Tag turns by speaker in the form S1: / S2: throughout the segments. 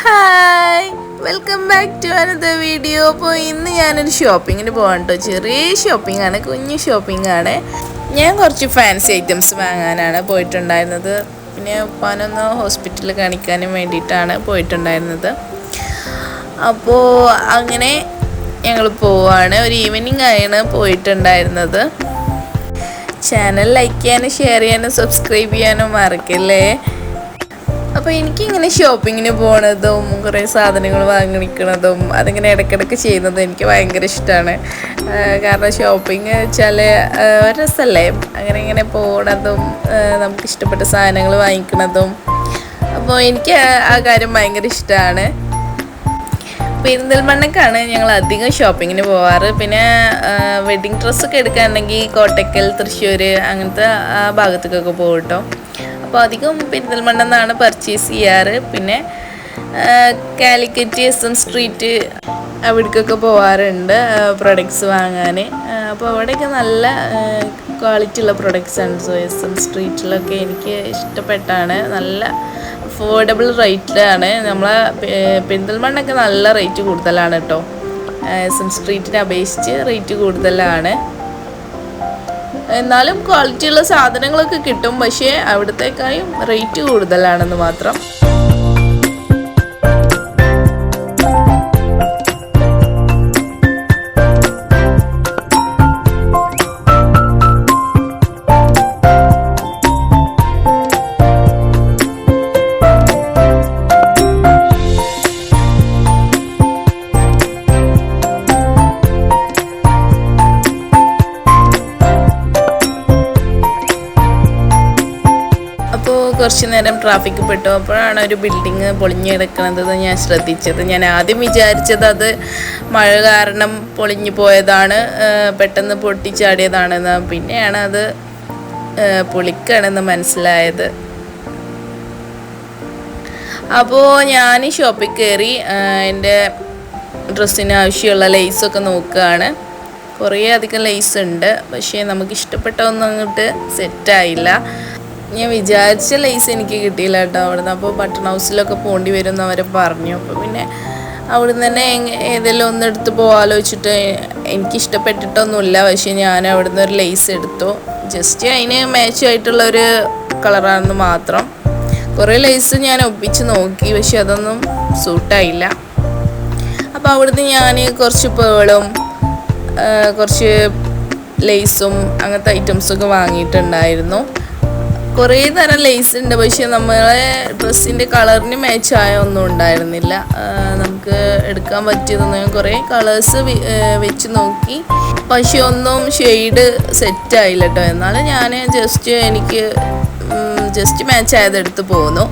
S1: Hi, welcome back to another video. അപ്പോൾ ഇന്ന് ഞാനൊരു ഷോപ്പിങ്ങിന് പോകാൻ കേട്ടോ. ചെറിയ ഷോപ്പിംഗ് ആണ്, കുഞ്ഞു ഷോപ്പിംഗ് ആണ്. ഞാൻ കുറച്ച് ഫാൻസി ഐറ്റംസ് വാങ്ങാനാണ് പോയിട്ടുണ്ടായിരുന്നത്. പിന്നെ ഉപ്പാനൊന്ന് ഹോസ്പിറ്റലിൽ കാണിക്കാനും വേണ്ടിയിട്ടാണ് പോയിട്ടുണ്ടായിരുന്നത്. അപ്പോൾ അങ്ങനെ ഞങ്ങൾ പോവാണ്. ഒരു ഈവനിങ് ആയാണ് പോയിട്ടുണ്ടായിരുന്നത്. ചാനൽ ലൈക്ക് ചെയ്യാനും ഷെയർ ചെയ്യാനും സബ്സ്ക്രൈബ് ചെയ്യാനും മറക്കല്ലേ. അപ്പോൾ എനിക്കിങ്ങനെ ഷോപ്പിങ്ങിന് പോണതും കുറേ സാധനങ്ങൾ വാങ്ങിക്കണതും അതിങ്ങനെ ഇടയ്ക്കിടയ്ക്ക് ചെയ്യുന്നതും എനിക്ക് ഭയങ്കര ഇഷ്ടമാണ്. കാരണം ഷോപ്പിംഗ് വെച്ചാൽ ഒരു രസമല്ലേ, അങ്ങനെ ഇങ്ങനെ പോണതും നമുക്കിഷ്ടപ്പെട്ട സാധനങ്ങൾ വാങ്ങിക്കണതും. അപ്പോൾ എനിക്ക് ആ കാര്യം ഭയങ്കര ഇഷ്ടമാണ്. പെരിന്തൽമണ്ണക്കാണ് ഞങ്ങൾ അധികം ഷോപ്പിങ്ങിന് പോവാറ്. പിന്നെ വെഡ്ഡിങ് ഡ്രസ്സൊക്കെ എടുക്കുകയാണെങ്കിൽ കോട്ടക്കൽ, തൃശ്ശൂർ അങ്ങനത്തെ ആ ഭാഗത്തേക്കൊക്കെ പോകും കേട്ടോ. അപ്പോൾ അധികം പെരിന്തൽമണ്ണ നിന്നാണ് പർച്ചേസ് ചെയ്യാറ്. പിന്നെ കാലിക്കറ്റ്, SM സ്ട്രീറ്റ് അവിടേക്കൊക്കെ പോവാറുണ്ട് പ്രൊഡക്ട്സ് വാങ്ങാൻ. അപ്പോൾ അവിടെയൊക്കെ നല്ല ക്വാളിറ്റി ഉള്ള പ്രൊഡക്ട്സാണ്. സോ SM സ്ട്രീറ്റിലൊക്കെ എനിക്ക് ഇഷ്ടപ്പെട്ടാണ്. നല്ല അഫോർഡബിൾ റേറ്റിലാണ്. നമ്മളെ പെരിന്തൽമണ്ണൊക്കെ നല്ല റേറ്റ് കൂടുതലാണ് കേട്ടോ. SM സ്ട്രീറ്റിനെ അപേക്ഷിച്ച് റേറ്റ് കൂടുതലാണ്. എന്നാലും ക്വാളിറ്റിയുള്ള സാധനങ്ങളൊക്കെ കിട്ടും. പക്ഷേ അവിടത്തേക്കായും റേറ്റ് കൂടുതലാണെന്ന് മാത്രം. കുറച്ച് നേരം ട്രാഫിക്ക് പെട്ടു. അപ്പോഴാണ് ഒരു ബിൽഡിങ് പൊളിഞ്ഞ് കിടക്കുന്നത് ഞാൻ ശ്രദ്ധിച്ചത്. ഞാൻ ആദ്യം വിചാരിച്ചത് അത് മഴ കാരണം പൊളിഞ്ഞു പോയതാണ്, പെട്ടെന്ന് പൊട്ടിച്ചാടിയതാണെന്ന്. പിന്നെയാണ് അത് പൊളിക്കുകയാണെന്ന് മനസ്സിലായത്. അപ്പോൾ ഞാൻ ഷോപ്പിൽ കയറി എൻ്റെ ഡ്രസ്സിന് ആവശ്യമുള്ള ലേസൊക്കെ നോക്കുകയാണ്. കുറേ അധികം ലേസ് ഉണ്ട്, പക്ഷേ നമുക്ക് ഇഷ്ടപ്പെട്ടതൊന്നും അങ്ങോട്ട് സെറ്റായില്ല. ഞാൻ വിചാരിച്ച ലേസ് എനിക്ക് കിട്ടിയില്ല കേട്ടോ അവിടുന്ന്. അപ്പോൾ ബട്ടൺ ഹൗസിലൊക്കെ പോകേണ്ടി വരും എന്ന് അവർ പറഞ്ഞു. അപ്പോൾ പിന്നെ അവിടുന്ന് തന്നെ ഏതെങ്കിലും ഒന്നെടുത്ത് പോകാലോചിച്ചിട്ട് എനിക്കിഷ്ടപ്പെട്ടിട്ടൊന്നുമില്ല. പക്ഷേ ഞാൻ അവിടുന്ന് ഒരു ലേസ് എടുത്തു. ജസ്റ്റ് അതിന് മാച്ചായിട്ടുള്ളൊരു കളറാണെന്ന് മാത്രം. കുറേ ലേസ് ഞാൻ ഒപ്പിച്ച് നോക്കി, പക്ഷെ അതൊന്നും സൂട്ടായില്ല. അപ്പോൾ അവിടുന്ന് ഞാൻ കുറച്ച് പേളും കുറച്ച് ലേസും അങ്ങനത്തെ ഐറ്റംസൊക്കെ വാങ്ങിയിട്ടുണ്ടായിരുന്നു. കുറേ തരം ലേസ് ഉണ്ട്, പക്ഷേ നമ്മളെ ഡ്രസ്സിൻ്റെ കളറിന് മാച്ചായ ഒന്നും ഉണ്ടായിരുന്നില്ല. നമുക്ക് എടുക്കാൻ പറ്റിയതൊന്നും ഞാൻ കുറേ കളേഴ്സ് വെച്ച് നോക്കി, പക്ഷെ ഒന്നും ഷെയ്ഡ് സെറ്റായില്ല കേട്ടോ. എന്നാലും ഞാൻ എനിക്ക് മാച്ചായതെടുത്ത് പോന്നു.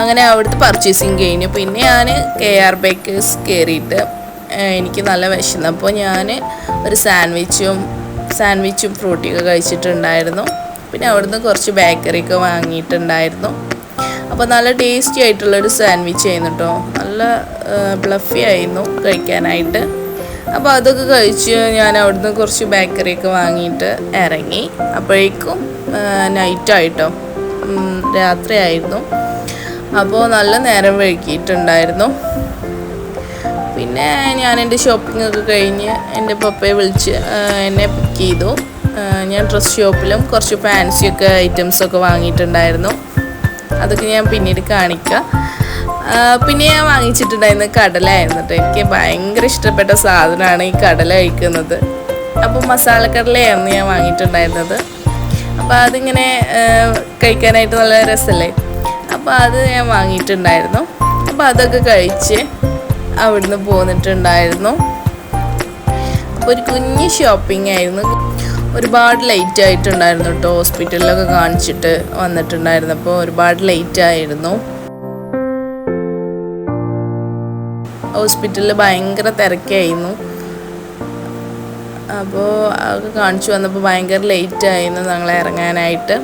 S1: അങ്ങനെ അവിടുത്തെ പർച്ചേസിങ് കഴിഞ്ഞു. പിന്നെ ഞാൻ KR ബേക്കേഴ്സ് കയറിയിട്ട് എനിക്ക് നല്ല വിശന്നപ്പോൾ ഞാൻ ഒരു സാൻഡ്വിച്ചും ഫ്രൂട്ടിയൊക്കെ കഴിച്ചിട്ടുണ്ടായിരുന്നു. പിന്നെ അവിടുന്ന് കുറച്ച് ബേക്കറിയൊക്കെ വാങ്ങിയിട്ടുണ്ടായിരുന്നു. അപ്പോൾ നല്ല ടേസ്റ്റി ആയിട്ടുള്ളൊരു സാൻഡ്വിച്ച് ആയിരുന്നു കേട്ടോ. നല്ല ഫ്ലഫി ആയിരുന്നു കഴിക്കാനായിട്ട്. അപ്പോൾ അതൊക്കെ കഴിച്ച് ഞാൻ അവിടുന്ന് കുറച്ച് ബേക്കറിയൊക്കെ വാങ്ങിയിട്ട് ഇറങ്ങി. അപ്പോഴേക്കും നൈറ്റായിട്ടോ, രാത്രിയായിരുന്നു. അപ്പോൾ നല്ല നേരം വൈകിയിട്ടുണ്ടായിരുന്നു. പിന്നെ ഞാൻ എൻ്റെ ഷോപ്പിങ്ങൊക്കെ കഴിഞ്ഞ് എൻ്റെ പപ്പയെ വിളിച്ച് എന്നെ പിക്ക് ചെയ്തു. ഞാൻ ഡ്രസ് ഷോപ്പിലും കുറച്ച് ഫാൻസിയൊക്കെ ഐറ്റംസൊക്കെ വാങ്ങിയിട്ടുണ്ടായിരുന്നു. അതൊക്കെ ഞാൻ പിന്നീട് കാണിക്കാം. പിന്നെ ഞാൻ വാങ്ങിച്ചിട്ടുണ്ടായിരുന്നത് കടലയായിരുന്നു കേട്ടോ. എനിക്ക് ഭയങ്കര ഇഷ്ടപ്പെട്ട സാധനമാണ് ഈ കടല കഴിക്കുന്നത്. അപ്പോൾ മസാലക്കടലയായിരുന്നു ഞാൻ വാങ്ങിയിട്ടുണ്ടായിരുന്നത്. അപ്പോൾ അതിങ്ങനെ കഴിക്കാനായിട്ട് നല്ല രസമല്ലേ. അപ്പോൾ അത് ഞാൻ വാങ്ങിയിട്ടുണ്ടായിരുന്നു. അപ്പോൾ അതൊക്കെ കഴിച്ച് അവിടുന്ന് പോന്നിട്ടുണ്ടായിരുന്നു. അപ്പോൾ ഒരു കുഞ്ഞ് ഷോപ്പിംഗ് ആയിരുന്നു. ഒരുപാട് ലേറ്റ് ആയിട്ടുണ്ടായിരുന്നു കേട്ടോ. ഹോസ്പിറ്റലിലൊക്കെ കാണിച്ചിട്ട് വന്നിട്ടുണ്ടായിരുന്നപ്പോൾ ഒരുപാട് ലേറ്റ് ആയിരുന്നു. ഹോസ്പിറ്റലിൽ ഭയങ്കര തിരക്കായിരുന്നു. അപ്പോൾ അതൊക്കെ കാണിച്ചു വന്നപ്പോൾ ഭയങ്കര ലേറ്റ് ആയിരുന്നു ഞങ്ങൾ ഇറങ്ങാനായിട്ട്.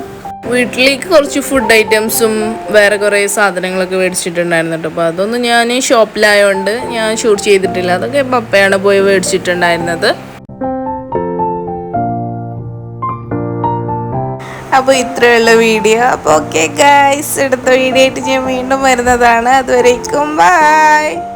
S1: വീട്ടിലേക്ക് കുറച്ച് ഫുഡ് ഐറ്റംസും വേറെ കുറേ സാധനങ്ങളൊക്കെ മേടിച്ചിട്ടുണ്ടായിരുന്നു കേട്ടോ. അപ്പോൾ അതൊന്നും ഞാൻ ഷോപ്പിലായതുകൊണ്ട് ഞാൻ ഷൂട്ട് ചെയ്തിട്ടില്ല. അതൊക്കെ പപ്പയാണ് പോയി മേടിച്ചിട്ടുണ്ടായിരുന്നത്. അപ്പോൾ ഇത്രയുള്ള വീഡിയോ. അപ്പോൾ ഓക്കെ ഗൈസ്, അടുത്ത വീഡിയോ ആയിട്ട് ഞാൻ വീണ്ടും വരുന്നതാണ്. അതുവരേക്കും ബൈ.